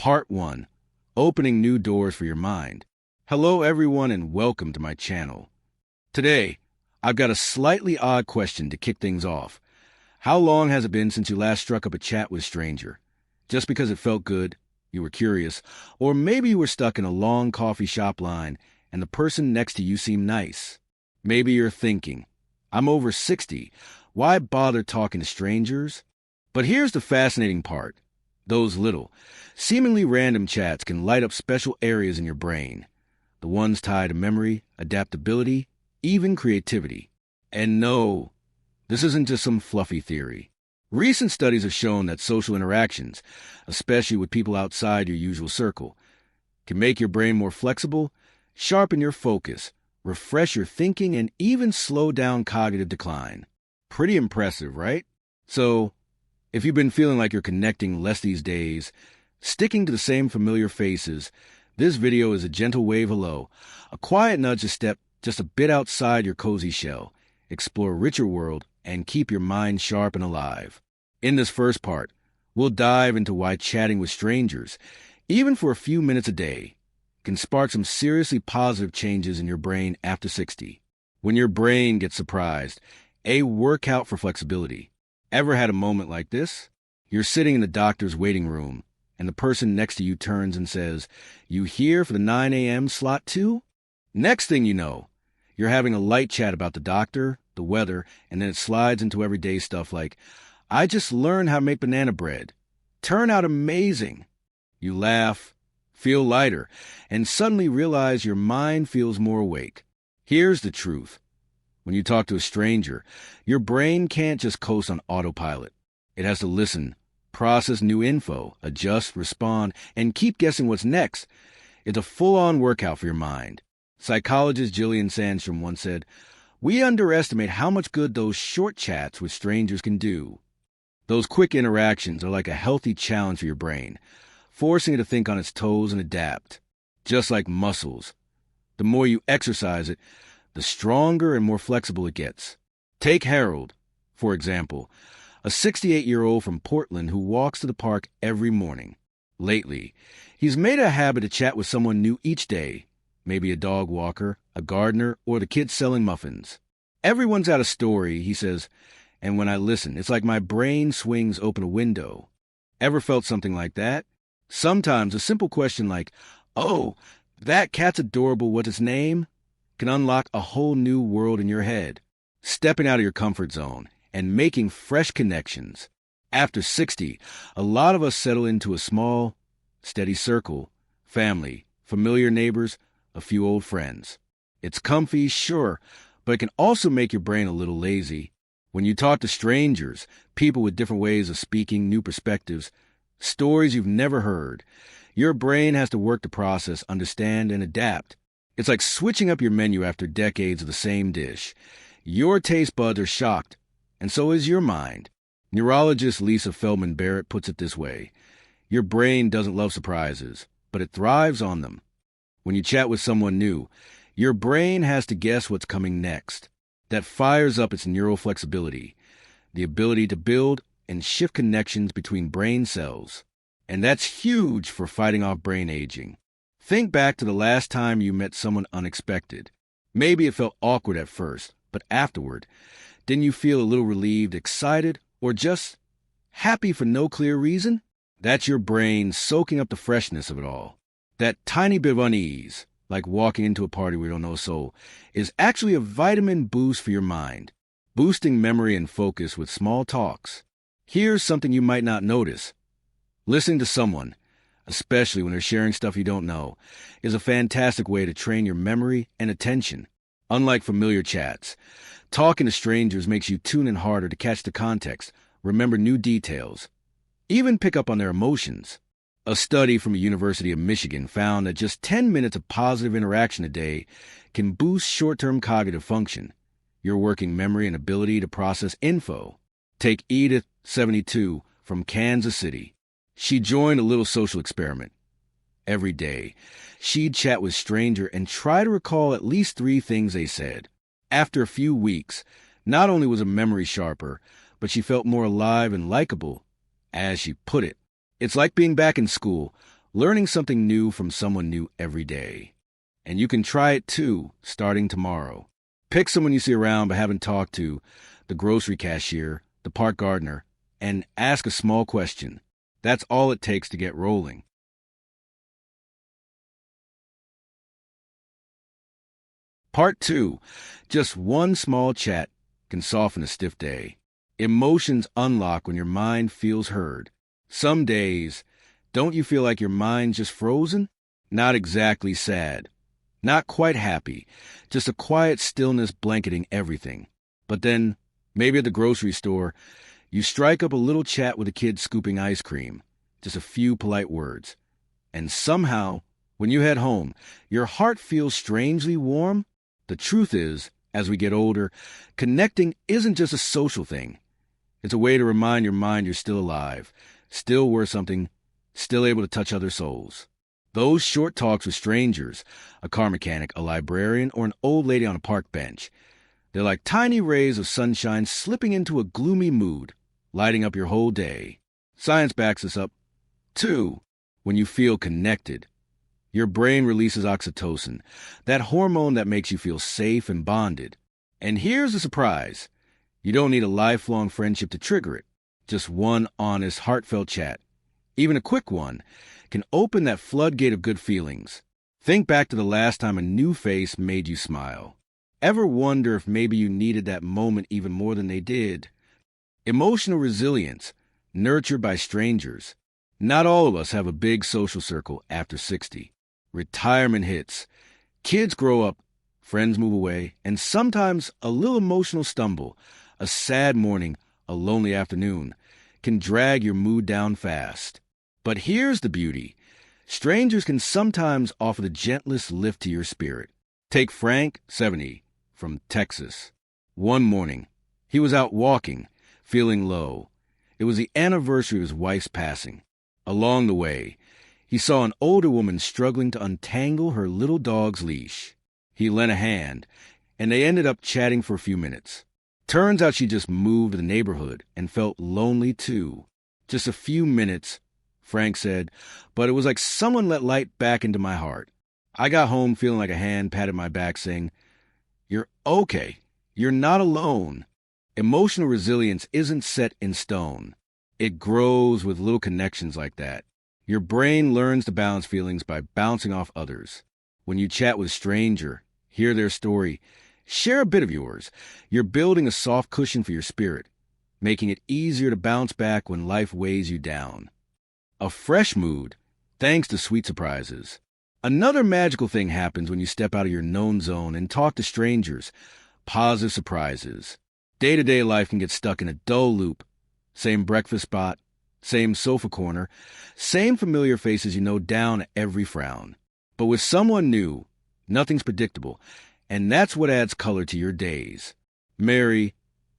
Part 1. Opening New Doors for Your Mind. Hello everyone and welcome to my channel. Today, I've got a slightly odd question to kick things off. How long has it been since you last struck up a chat with a stranger? Just because it felt good, you were curious, or maybe you were stuck in a long coffee shop line and the person next to you seemed nice. Maybe you're thinking, I'm over 60, why bother talking to strangers? But here's the fascinating part. Those little, seemingly random chats can light up special areas in your brain. The ones tied to memory, adaptability, even creativity. And no, this isn't just some fluffy theory. Recent studies have shown that social interactions, especially with people outside your usual circle, can make your brain more flexible, sharpen your focus, refresh your thinking, and even slow down cognitive decline. Pretty impressive, right? So, if you've been feeling like you're connecting less these days, sticking to the same familiar faces, this video is a gentle wave hello, a quiet nudge to step just a bit outside your cozy shell, explore a richer world, and keep your mind sharp and alive. In this first part, we'll dive into why chatting with strangers, even for a few minutes a day, can spark some seriously positive changes in your brain after 60. When your brain gets surprised, a workout for flexibility. Ever had a moment like this? You're sitting in the doctor's waiting room, and the person next to you turns and says, "You here for the 9 a.m. slot too?" Next thing you know, you're having a light chat about the doctor, the weather, and then it slides into everyday stuff like, "I just learned how to make banana bread. Turn out amazing." You laugh, feel lighter, and suddenly realize your mind feels more awake. Here's the truth. When you talk to a stranger, your brain can't just coast on autopilot. It has to listen, process new info, adjust, respond, and keep guessing what's next. It's a full-on workout for your mind. Psychologist Gillian Sandstrom once said, "We underestimate how much good those short chats with strangers can do." Those quick interactions are like a healthy challenge for your brain, forcing it to think on its toes and adapt. Just like muscles. The more you exercise it, the stronger and more flexible it gets. Take Harold, for example, a 68-year-old from Portland who walks to the park every morning. Lately, he's made a habit to chat with someone new each day, maybe a dog walker, a gardener, or the kids selling muffins. Everyone's got a story, he says, and when I listen, it's like my brain swings open a window. Ever felt something like that? Sometimes a simple question like, "Oh, that cat's adorable, what's its name?" can unlock a whole new world in your head. Stepping out of your comfort zone and making fresh connections. After 60, a lot of us settle into a small, steady circle, family, familiar neighbors, a few old friends. It's comfy, sure, but it can also make your brain a little lazy. When you talk to strangers, people with different ways of speaking, new perspectives, stories you've never heard, your brain has to work to process, understand, and adapt. It's like switching up your menu after decades of the same dish. Your taste buds are shocked, and so is your mind. Neurologist Lisa Feldman Barrett puts it this way: your brain doesn't love surprises, but it thrives on them. When you chat with someone new, your brain has to guess what's coming next. That fires up its neural flexibility, the ability to build and shift connections between brain cells. And that's huge for fighting off brain aging. Think back to the last time you met someone unexpected. Maybe it felt awkward at first, but afterward, didn't you feel a little relieved, excited, or just happy for no clear reason? That's your brain soaking up the freshness of it all. That tiny bit of unease, like walking into a party where you don't know a soul, is actually a vitamin boost for your mind, boosting memory and focus with small talks. Here's something you might not notice. Listening to someone, especially when they're sharing stuff you don't know, is a fantastic way to train your memory and attention. Unlike familiar chats, talking to strangers makes you tune in harder to catch the context, remember new details, even pick up on their emotions. A study from the University of Michigan found that just 10 minutes of positive interaction a day can boost short-term cognitive function, your working memory and ability to process info. Take Edith, 72, from Kansas City. She joined a little social experiment. Every day, she'd chat with a stranger and try to recall at least 3 things they said. After a few weeks, not only was her memory sharper, but she felt more alive and likable, as she put it. It's like being back in school, learning something new from someone new every day. And you can try it too, starting tomorrow. Pick someone you see around but haven't talked to, the grocery cashier, the park gardener, and ask a small question. That's all it takes to get rolling. Part 2. Just one small chat can soften a stiff day. Emotions unlock when your mind feels heard. Some days, don't you feel like your mind's just frozen? Not exactly sad. Not quite happy. Just a quiet stillness blanketing everything. But then, maybe at the grocery store, you strike up a little chat with a kid scooping ice cream. Just a few polite words. And somehow, when you head home, your heart feels strangely warm. The truth is, as we get older, connecting isn't just a social thing. It's a way to remind your mind you're still alive, still worth something, still able to touch other souls. Those short talks with strangers, a car mechanic, a librarian, or an old lady on a park bench, they're like tiny rays of sunshine slipping into a gloomy mood, lighting up your whole day. Science backs this up. 2. When you feel connected, your brain releases oxytocin, that hormone that makes you feel safe and bonded. And here's the surprise. You don't need a lifelong friendship to trigger it. Just one honest, heartfelt chat, even a quick one, can open that floodgate of good feelings. Think back to the last time a new face made you smile. Ever wonder if maybe you needed that moment even more than they did? Emotional resilience, nurtured by strangers. Not all of us have a big social circle after 60. Retirement hits. Kids grow up, friends move away, and sometimes a little emotional stumble, a sad morning, a lonely afternoon, can drag your mood down fast. But here's the beauty. Strangers can sometimes offer the gentlest lift to your spirit. Take Frank, 70, from Texas. One morning, he was out walking, feeling low. It was the anniversary of his wife's passing. Along the way, he saw an older woman struggling to untangle her little dog's leash. He lent a hand, and they ended up chatting for a few minutes. Turns out she just moved to the neighborhood and felt lonely too. Just a few minutes, Frank said, but it was like someone let light back into my heart. I got home feeling like a hand patted my back saying, "You're okay. You're not alone." Emotional resilience isn't set in stone. It grows with little connections like that. Your brain learns to balance feelings by bouncing off others. When you chat with a stranger, hear their story, share a bit of yours, you're building a soft cushion for your spirit, making it easier to bounce back when life weighs you down. A fresh mood, thanks to sweet surprises. Another magical thing happens when you step out of your known zone and talk to strangers. Positive surprises. Day-to-day life can get stuck in a dull loop. Same breakfast spot, same sofa corner, same familiar faces you know down at every frown. But with someone new, nothing's predictable, and that's what adds color to your days. Mary,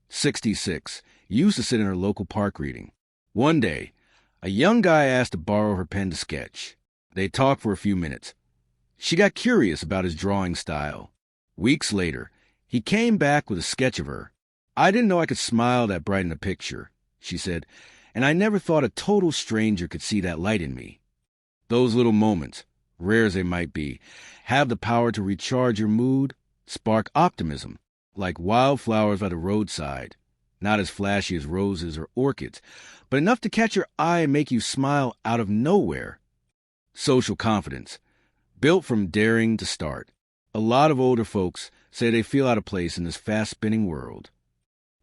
66, used to sit in her local park reading. One day, a young guy asked to borrow her pen to sketch. They talked for a few minutes. She got curious about his drawing style. Weeks later, he came back with a sketch of her. "I didn't know I could smile that bright in a picture," she said, "and I never thought a total stranger could see that light in me." Those little moments, rare as they might be, have the power to recharge your mood, spark optimism, like wildflowers by the roadside, not as flashy as roses or orchids, but enough to catch your eye and make you smile out of nowhere. Social confidence, built from daring to start. A lot of older folks say they feel out of place in this fast-spinning world.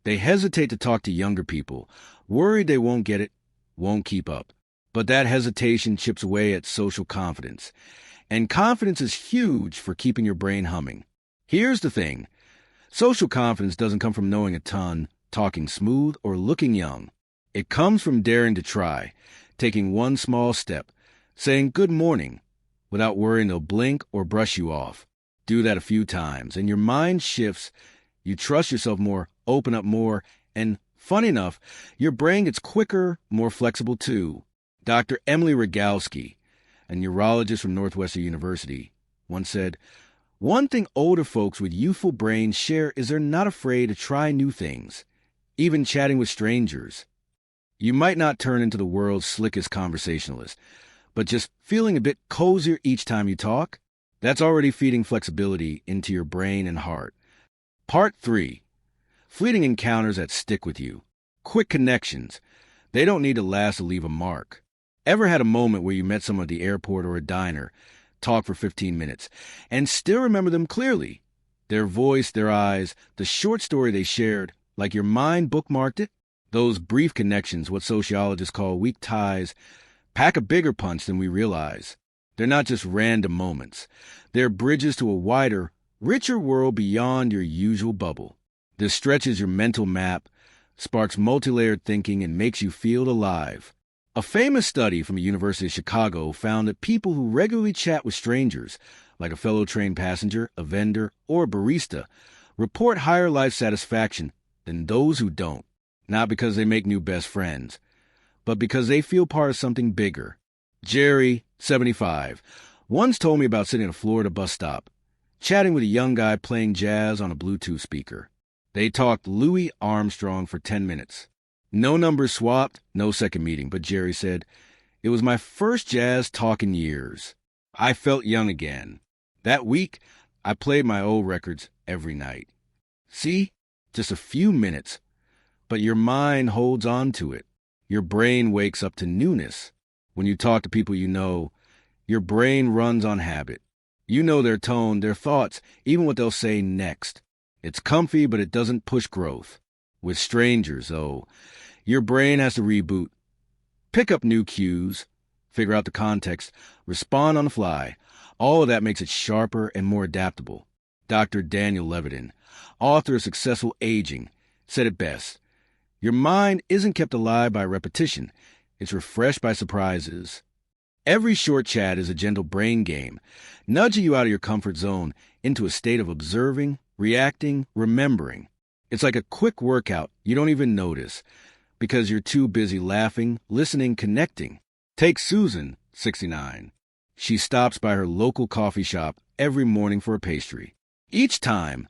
They hesitate to talk to younger people, worried they won't get it, won't keep up. But that hesitation chips away at social confidence. And confidence is huge for keeping your brain humming. Here's the thing. Social confidence doesn't come from knowing a ton, talking smooth, or looking young. It comes from daring to try, taking one small step, saying good morning, without worrying they'll blink or brush you off. Do that a few times, and your mind shifts. You trust yourself more, open up more, and, funny enough, your brain gets quicker, more flexible too. Dr. Emily Rogalski, a neurologist from Northwestern University, once said, "One thing older folks with youthful brains share is they're not afraid to try new things, even chatting with strangers." You might not turn into the world's slickest conversationalist, but just feeling a bit cozier each time you talk, that's already feeding flexibility into your brain and heart. Part 3. Fleeting encounters that stick with you. Quick connections. They don't need to last or leave a mark. Ever had a moment where you met someone at the airport or a diner, talked for 15 minutes, and still remember them clearly? Their voice, their eyes, the short story they shared, like your mind bookmarked it? Those brief connections, what sociologists call weak ties, pack a bigger punch than we realize. They're not just random moments. They're bridges to a wider, richer world beyond your usual bubble. This stretches your mental map, sparks multi-layered thinking, and makes you feel alive. A famous study from the University of Chicago found that people who regularly chat with strangers, like a fellow train passenger, a vendor, or a barista, report higher life satisfaction than those who don't. Not because they make new best friends, but because they feel part of something bigger. Jerry, 75, once told me about sitting at a Florida bus stop, chatting with a young guy playing jazz on a Bluetooth speaker. They talked Louis Armstrong for 10 minutes. No numbers swapped, no second meeting, but Jerry said, "It was my first jazz talk in years. I felt young again. That week, I played my old records every night." See? Just a few minutes, but your mind holds on to it. Your brain wakes up to newness. When you talk to people you know, your brain runs on habit. You know their tone, their thoughts, even what they'll say next. It's comfy, but it doesn't push growth. With strangers, though, your brain has to reboot, pick up new cues, figure out the context, respond on the fly. All of that makes it sharper and more adaptable. Dr. Daniel Levitin, author of Successful Aging, said it best. Your mind isn't kept alive by repetition. It's refreshed by surprises. Every short chat is a gentle brain game, nudging you out of your comfort zone into a state of observing, reacting, remembering. It's like a quick workout you don't even notice because you're too busy laughing, listening, connecting. Take Susan, 69. She stops by her local coffee shop every morning for a pastry. Each time,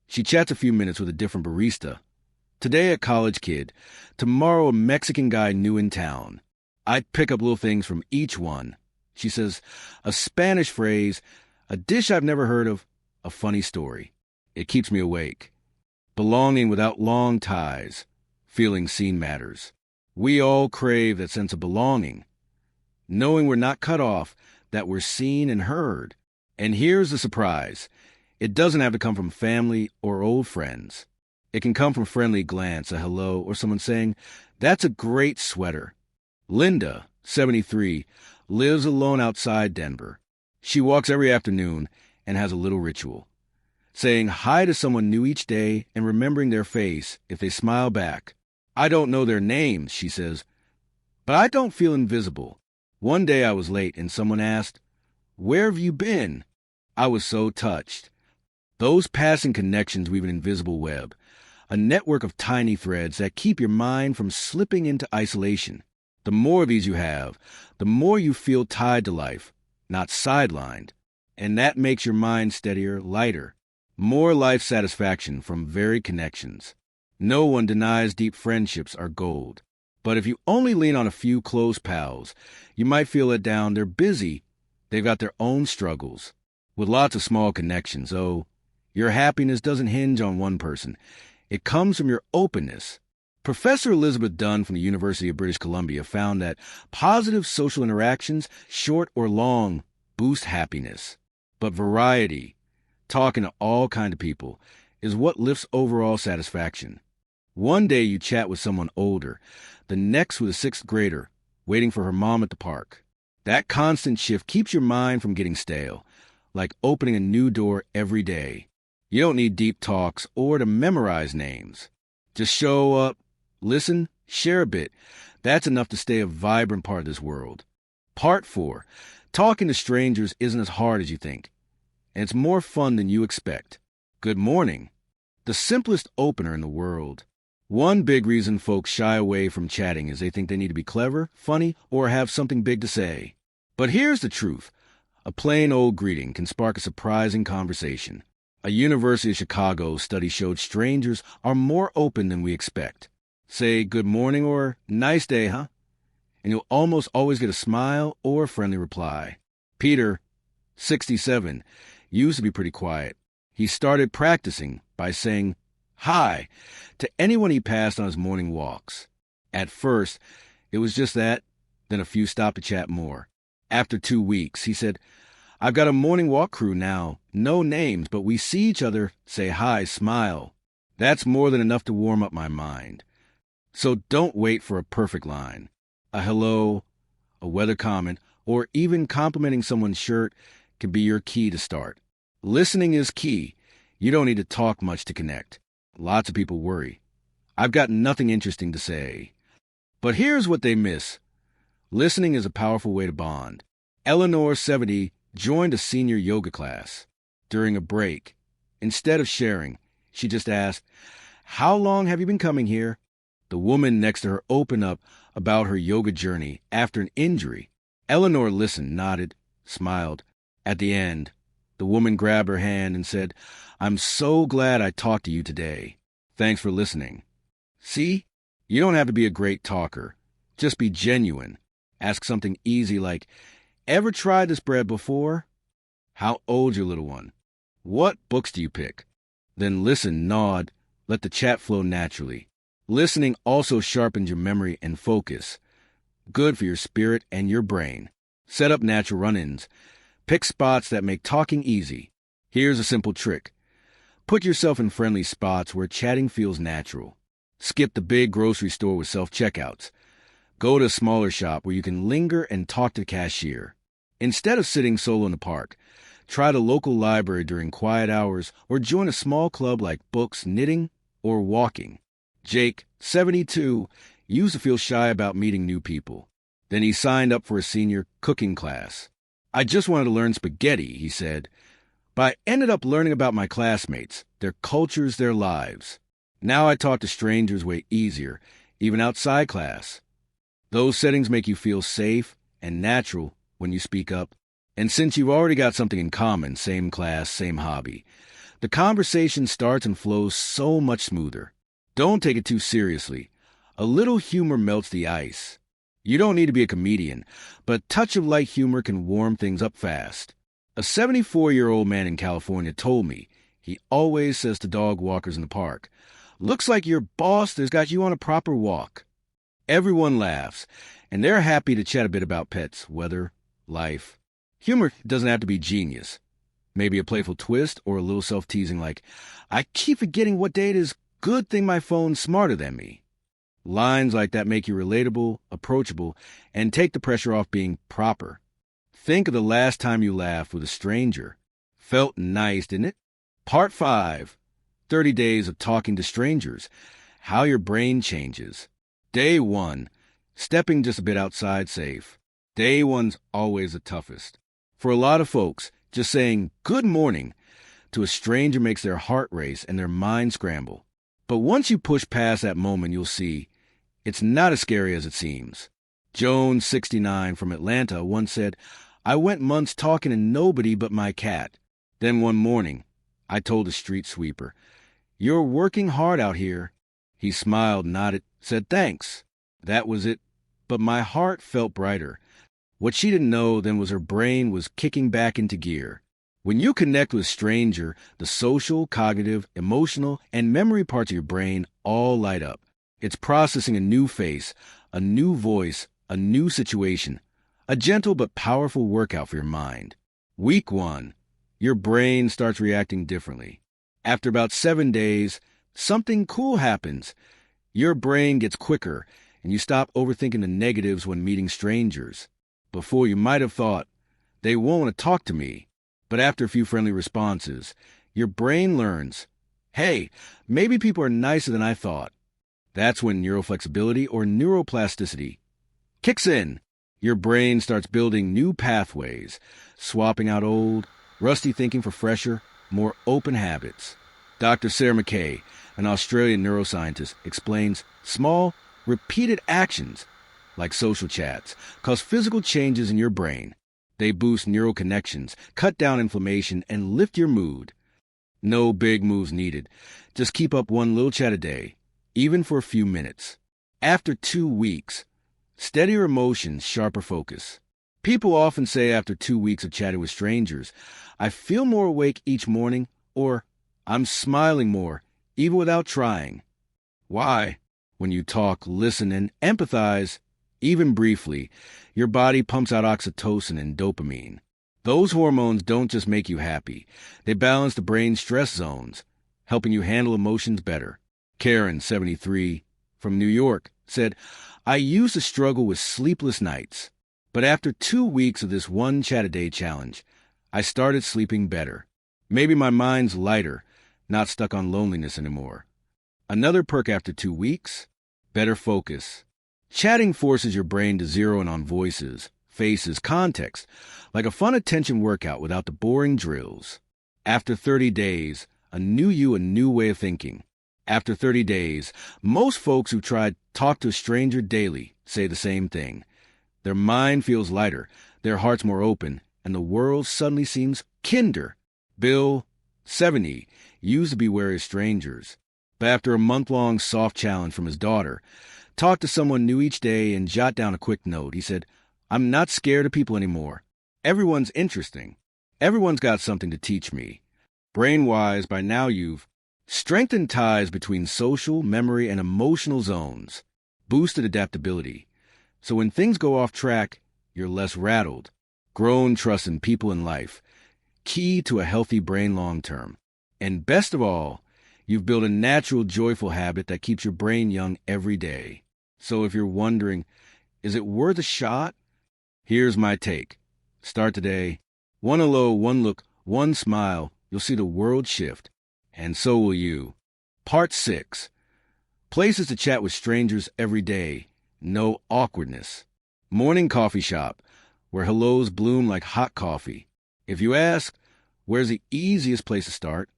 she chats a few minutes with a different barista. Today, a college kid. Tomorrow, a Mexican guy new in town. I pick up little things from each one. She says, a Spanish phrase, a dish I've never heard of, a funny story. It keeps me awake. Belonging without long ties. Feeling seen matters. We all crave that sense of belonging. Knowing we're not cut off, that we're seen and heard. And here's the surprise. It doesn't have to come from family or old friends. It can come from a friendly glance, a hello, or someone saying, "That's a great sweater." Linda, 73, lives alone outside Denver. She walks every afternoon and has a little ritual. Saying hi to someone new each day and remembering their face if they smile back. I don't know their names, she says, but I don't feel invisible. One day I was late and someone asked, "Where have you been?" I was so touched. Those passing connections weave an invisible web, a network of tiny threads that keep your mind from slipping into isolation. The more of these you have, the more you feel tied to life, not sidelined. And that makes your mind steadier, lighter. More life satisfaction from very connections. No one denies deep friendships are gold. But if you only lean on a few close pals, you might feel let down. They're busy. They've got their own struggles. With lots of small connections, your happiness doesn't hinge on one person. It comes from your openness. Professor Elizabeth Dunn from the University of British Columbia found that positive social interactions, short or long, boost happiness. But variety, talking to all kinds of people, is what lifts overall satisfaction. One day you chat with someone older, the next with a sixth grader, waiting for her mom at the park. That constant shift keeps your mind from getting stale, like opening a new door every day. You don't need deep talks or to memorize names. Just show up, listen, share a bit. That's enough to stay a vibrant part of this world. Part 4. Talking to strangers isn't as hard as you think, and it's more fun than you expect. Good morning. The simplest opener in the world. One big reason folks shy away from chatting is they think they need to be clever, funny, or have something big to say. But here's the truth. A plain old greeting can spark a surprising conversation. A University of Chicago study showed strangers are more open than we expect. Say good morning or nice day, huh? and you'll almost always get a smile or a friendly reply. Peter, 67, used to be pretty quiet. He started practicing by saying hi to anyone he passed on his morning walks. At first, it was just that, then a few stopped to chat more. After 2 weeks, he said, I've got a morning walk crew now, no names, but we see each other, say hi, smile. That's more than enough to warm up my mind. So don't wait for a perfect line. A hello, a weather comment, or even complimenting someone's shirt can be your key to start. Listening is key. You don't need to talk much to connect. Lots of people worry. I've got nothing interesting to say. But here's what they miss. Listening is a powerful way to bond. Eleanor, 70, joined a senior yoga class. During a break, instead of sharing, she just asked, How long have you been coming here? The woman next to her opened up about her yoga journey after an injury. Eleanor listened, nodded, smiled. At the end, the woman grabbed her hand and said, I'm so glad I talked to you today. Thanks for listening. See? You don't have to be a great talker. Just be genuine. Ask something easy like, Ever tried this bread before? How old's your little one? What books do you pick? Then listen, nod, let the chat flow naturally. Listening also sharpens your memory and focus. Good for your spirit and your brain. Set up natural run-ins. Pick spots that make talking easy. Here's a simple trick. Put yourself in friendly spots where chatting feels natural. Skip the big grocery store with self-checkouts. Go to a smaller shop where you can linger and talk to the cashier. Instead of sitting solo in the park, try the local library during quiet hours or join a small club like books, knitting, or walking. Jake, 72, used to feel shy about meeting new people. Then he signed up for a senior cooking class. I just wanted to learn spaghetti, he said, but I ended up learning about my classmates, their cultures, their lives. Now I talk to strangers way easier, even outside class. Those settings make you feel safe and natural when you speak up. And since you've already got something in common, same class, same hobby, the conversation starts and flows so much smoother. Don't take it too seriously. A little humor melts the ice. You don't need to be a comedian, but a touch of light humor can warm things up fast. A 74-year-old man in California told me he always says to dog walkers in the park, Looks like your boss has got you on a proper walk. Everyone laughs, and they're happy to chat a bit about pets, weather, life. Humor doesn't have to be genius. Maybe a playful twist or a little self-teasing like, I keep forgetting what day it is. Good thing my phone's smarter than me. Lines like that make you relatable, approachable, and take the pressure off being proper. Think of the last time you laughed with a stranger. Felt nice, didn't it? Part 5. 30 Days of Talking to Strangers. How your brain changes. Day 1. Stepping just a bit outside safe. Day 1's always the toughest. For a lot of folks, just saying good morning to a stranger makes their heart race and their mind scramble. But once you push past that moment, you'll see it's not as scary as it seems. Joan, 69, from Atlanta, once said, I went months talking to nobody but my cat. Then one morning, I told a street sweeper, You're working hard out here. He smiled, nodded, said thanks. That was it. But my heart felt brighter. What she didn't know then was her brain was kicking back into gear. When you connect with a stranger, the social, cognitive, emotional, and memory parts of your brain all light up. It's processing a new face, a new voice, a new situation, a gentle but powerful workout for your mind. Week 1, your brain starts reacting differently. After about 7 days, something cool happens. Your brain gets quicker, and you stop overthinking the negatives when meeting strangers. Before you might have thought, they won't want to talk to me. But after a few friendly responses, your brain learns, hey, maybe people are nicer than I thought. That's when neuroflexibility or neuroplasticity kicks in. Your brain starts building new pathways, swapping out old, rusty thinking for fresher, more open habits. Dr. Sarah McKay, an Australian neuroscientist, explains small, repeated actions, like social chats, cause physical changes in your brain. They boost neural connections, cut down inflammation, and lift your mood. No big moves needed. Just keep up one little chat a day, even for a few minutes. After 2 weeks, Steadier emotions, sharper focus. People often say after 2 weeks of chatting with strangers, I feel more awake each morning, or I'm smiling more, even without trying. Why? When you talk, listen, and empathize, even briefly, your body pumps out oxytocin and dopamine. Those hormones don't just make you happy. They balance the brain's stress zones, helping you handle emotions better. Karen, 73, from New York, said, I used to struggle with sleepless nights, but after 2 weeks of this one chat-a-day challenge, I started sleeping better. Maybe my mind's lighter, not stuck on loneliness anymore. Another perk after 2 weeks, better focus. Chatting forces your brain to zero in on voices, faces, context, like a fun attention workout without the boring drills. After 30 days, a new way of thinking. After 30 days, most folks who tried talk to a stranger daily say the same thing. Their mind feels lighter, their heart's more open, and the world suddenly seems kinder. Bill, 70, used to be wary of strangers, but after a month-long soft challenge from his daughter, talk to someone new each day and jot down a quick note. He said, I'm not scared of people anymore. Everyone's interesting. Everyone's got something to teach me. Brain-wise, by now you've strengthened ties between social, memory, and emotional zones, boosted adaptability. So when things go off track, you're less rattled. Grown trust in people and life, key to a healthy brain long-term. And best of all, you've built a natural, joyful habit that keeps your brain young every day. So if you're wondering, is it worth a shot? Here's my take. Start today. One hello, one look, one smile. You'll see the world shift. And so will you. Part 6. Places to chat with strangers every day. No awkwardness. Morning coffee shop, where hellos bloom like hot coffee. If you ask, where's the easiest place to start?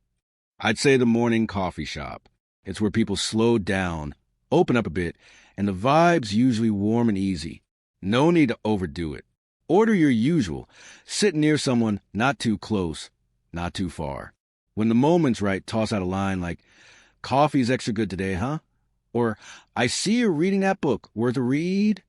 I'd say the morning coffee shop. It's where people slow down, open up a bit, and the vibe's usually warm and easy. No need to overdo it. Order your usual. Sit near someone, not too close, not too far. When the moment's right, toss out a line like, coffee's extra good today, huh? Or, I see you're reading that book. Worth a read?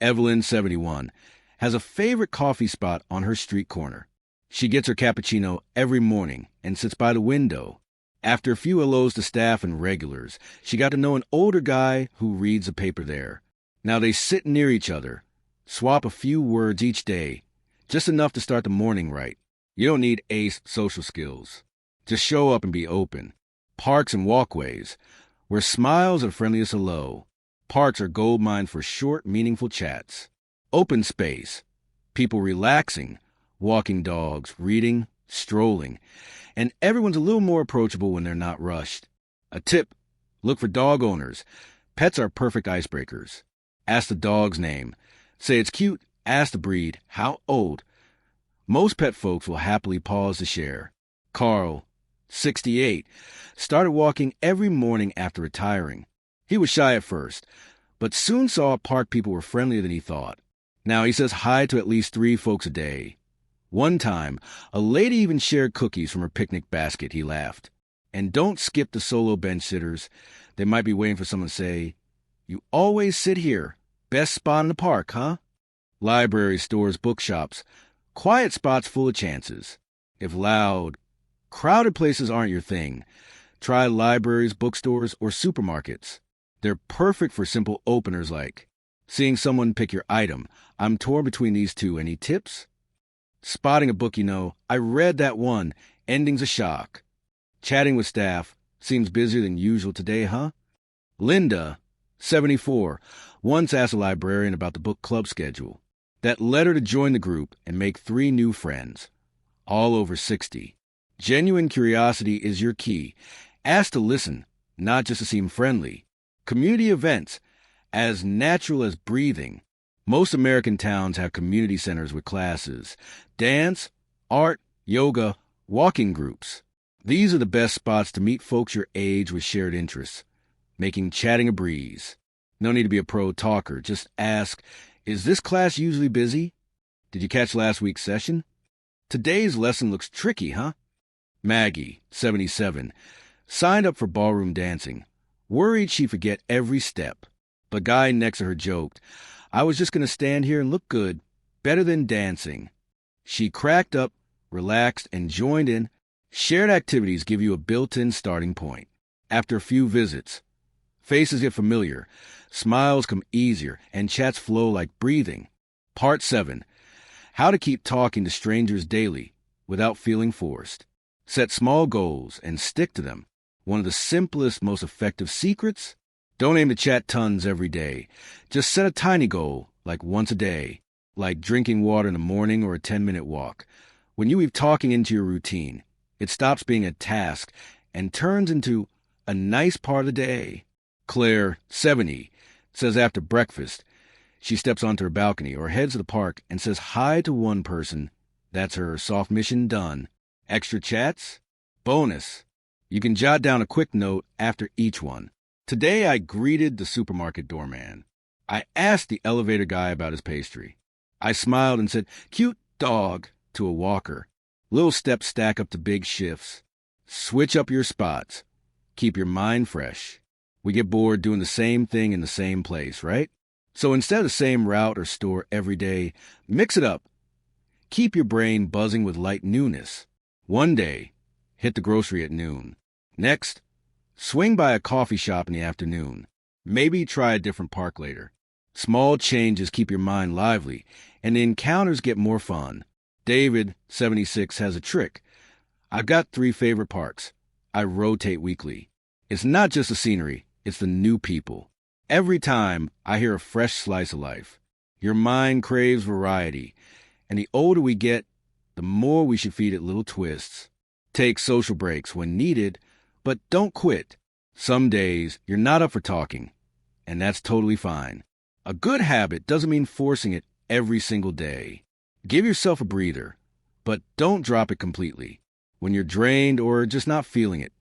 Evelyn, 71, has a favorite coffee spot on her street corner. She gets her cappuccino every morning and sits by the window. After a few hellos to staff and regulars, she got to know an older guy who reads a paper there. Now they sit near each other, swap a few words each day, just enough to start the morning right. You don't need ace social skills. Just show up and be open. Parks and walkways, where smiles are friendliest hello. Parks are goldmine for short, meaningful chats. Open space, people relaxing, walking dogs, reading, strolling, and everyone's a little more approachable when they're not rushed. A tip, look for dog owners. Pets are perfect icebreakers. Ask the dog's name. Say it's cute, ask the breed, how old. Most pet folks will happily pause to share. Carl, 68, started walking every morning after retiring. He was shy at first, but soon saw park people were friendlier than he thought. Now he says hi to at least 3 folks a day. One time, a lady even shared cookies from her picnic basket. He laughed. And don't skip the solo bench sitters. They might be waiting for someone to say, you always sit here. Best spot in the park, huh? Libraries, stores, bookshops. Quiet spots full of chances. If loud, crowded places aren't your thing, try libraries, bookstores, or supermarkets. They're perfect for simple openers like, seeing someone pick your item. I'm torn between these two. Any tips? Spotting a book you know. I read that one. Ending's a shock. Chatting with staff. Seems busier than usual today, huh? Linda, 74, once asked a librarian about the book club schedule. That led her to join the group and make 3 new friends, all over 60. Genuine curiosity is your key. Ask to listen, not just to seem friendly. Community events, as natural as breathing. Most American towns have community centers with classes, dance, art, yoga, walking groups. These are the best spots to meet folks your age with shared interests, making chatting a breeze. No need to be a pro talker. Just ask, is this class usually busy? Did you catch last week's session? Today's lesson looks tricky, huh? Maggie, 77, signed up for ballroom dancing. Worried she'd forget every step. The guy next to her joked, I was just going to stand here and look good, better than dancing. She cracked up, relaxed, and joined in. Shared activities give you a built-in starting point. After a few visits, faces get familiar, smiles come easier, and chats flow like breathing. Part 7. How to keep talking to strangers daily without feeling forced. Set small goals and stick to them. One of the simplest, most effective secrets? Don't aim to chat tons every day. Just set a tiny goal, like once a day, like drinking water in the morning or a 10-minute walk. When you weave talking into your routine, it stops being a task and turns into a nice part of the day. Claire, 70, says after breakfast, she steps onto her balcony or heads to the park and says hi to one person. That's her soft mission done. Extra chats? Bonus. You can jot down a quick note after each one. Today I greeted the supermarket doorman. I asked the elevator guy about his pastry. I smiled and said, "Cute dog," to a walker. Little steps stack up to big shifts. Switch up your spots. Keep your mind fresh. We get bored doing the same thing in the same place, right? So instead of the same route or store every day, mix it up. Keep your brain buzzing with light newness. One day, hit the grocery at noon. Next, swing by a coffee shop in the afternoon. Maybe try a different park later. Small changes keep your mind lively, and the encounters get more fun. David, 76, has a trick. I've got 3 favorite parks. I rotate weekly. It's not just the scenery, it's the new people. Every time I hear a fresh slice of life. Your mind craves variety, and the older we get, the more we should feed it little twists. Take social breaks when needed, but don't quit. Some days you're not up for talking, and that's totally fine. A good habit doesn't mean forcing it every single day. Give yourself a breather, but don't drop it completely. When you're drained or just not feeling it,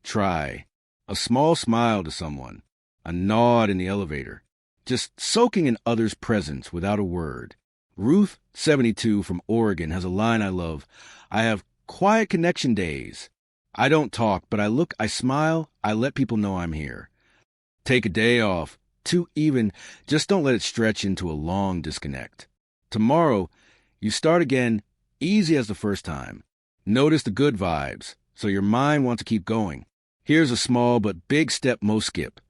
try a small smile to someone, a nod in the elevator, just soaking in others' presence without a word. Ruth, 72, from Oregon, has a line I love. I have quiet connection days. I don't talk, but I look, I smile, I let people know I'm here. Take a day off. 2 even, just don't let it stretch into a long disconnect. Tomorrow, you start again, easy as the first time. Notice the good vibes, so your mind wants to keep going. Here's a small but big step most skip.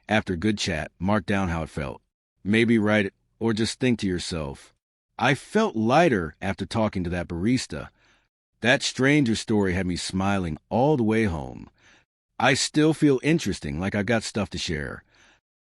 After a good chat, mark down how it felt. Maybe write it, or just think to yourself, I felt lighter after talking to that barista. That stranger story had me smiling all the way home. I still feel interesting, like I got stuff to share.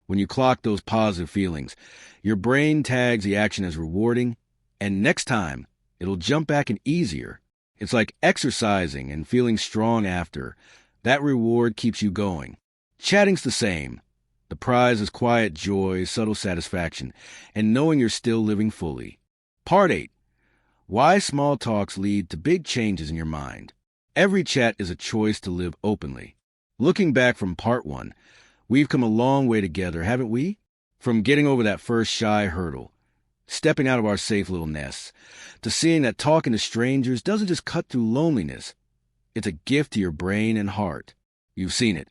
When you clock those positive feelings, your brain tags the action as rewarding, and next time, it'll jump back in easier. It's like exercising and feeling strong after. That reward keeps you going. Chatting's the same. The prize is quiet joy, subtle satisfaction, and knowing you're still living fully. Part 8. Why small talks lead to big changes in your mind. Every chat is a choice to live openly. Looking back from Part 1, we've come a long way together, haven't we? From getting over that first shy hurdle, stepping out of our safe little nests, to seeing that talking to strangers doesn't just cut through loneliness. It's a gift to your brain and heart. You've seen it.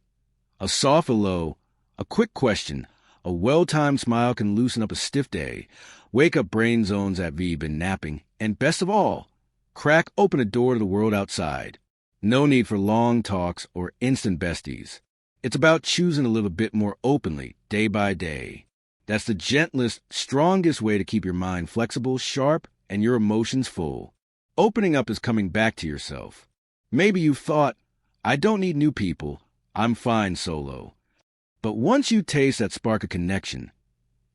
A soft hello, a quick question, a well-timed smile can loosen up a stiff day, wake up brain zones that have been napping, and best of all, crack open a door to the world outside. No need for long talks or instant besties. It's about choosing to live a bit more openly, day by day. That's the gentlest, strongest way to keep your mind flexible, sharp, and your emotions full. Opening up is coming back to yourself. Maybe you've thought, I don't need new people, I'm fine solo. But once you taste that spark of connection,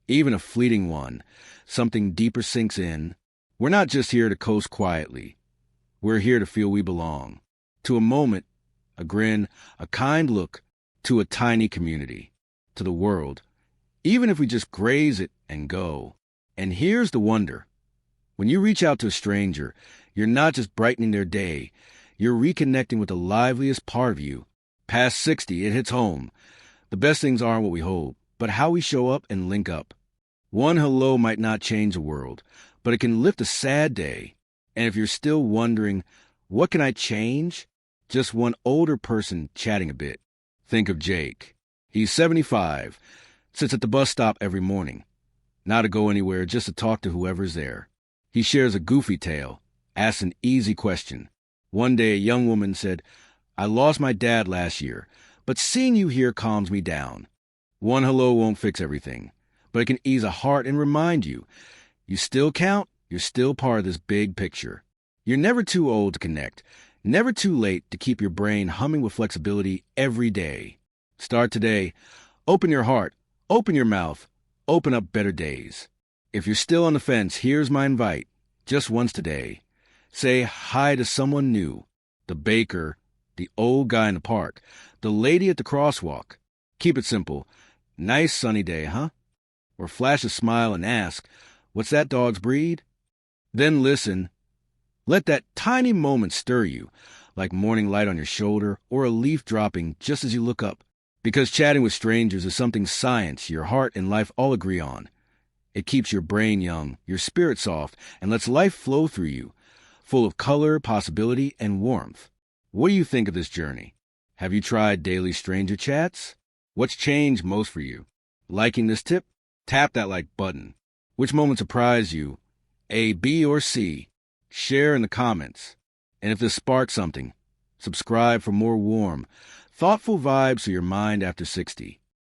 even a fleeting one, something deeper sinks in. We're not just here to coast quietly. We're here to feel we belong. To a moment, a grin, a kind look, to a tiny community, to the world, even if we just graze it and go. And here's the wonder. When you reach out to a stranger, you're not just brightening their day, you're reconnecting with the liveliest part of you. Past 60, it hits home. The best things aren't what we hold, but how we show up and link up. One hello might not change the world, but it can lift a sad day. And if you're still wondering, what can I change? Just one older person chatting a bit. Think of Jake. He's 75, sits at the bus stop every morning. Not to go anywhere, just to talk to whoever's there. He shares a goofy tale, asks an easy question. One day a young woman said, "I lost my dad last year, but seeing you here calms me down." One hello won't fix everything, but it can ease a heart and remind you, you still count, you're still part of this big picture. You're never too old to connect, never too late to keep your brain humming with flexibility every day. Start today. Open your heart, open your mouth, open up better days. If you're still on the fence, here's my invite. Just once today. Say hi to someone new. The baker, the old guy in the park, the lady at the crosswalk. Keep it simple. Nice sunny day, huh? Or flash a smile and ask, "What's that dog's breed?" Then listen. Let that tiny moment stir you, like morning light on your shoulder or a leaf dropping just as you look up. Because chatting with strangers is something science, your heart, and life all agree on. It keeps your brain young, your spirit soft, and lets life flow through you, full of color, possibility, and warmth. What do you think of this journey? Have you tried daily stranger chats? What's changed most for you? Liking this tip? Tap that like button. Which moment surprised you? A, B, or C? Share in the comments. And if this sparks something, subscribe for more warm, thoughtful vibes to your mind after 60.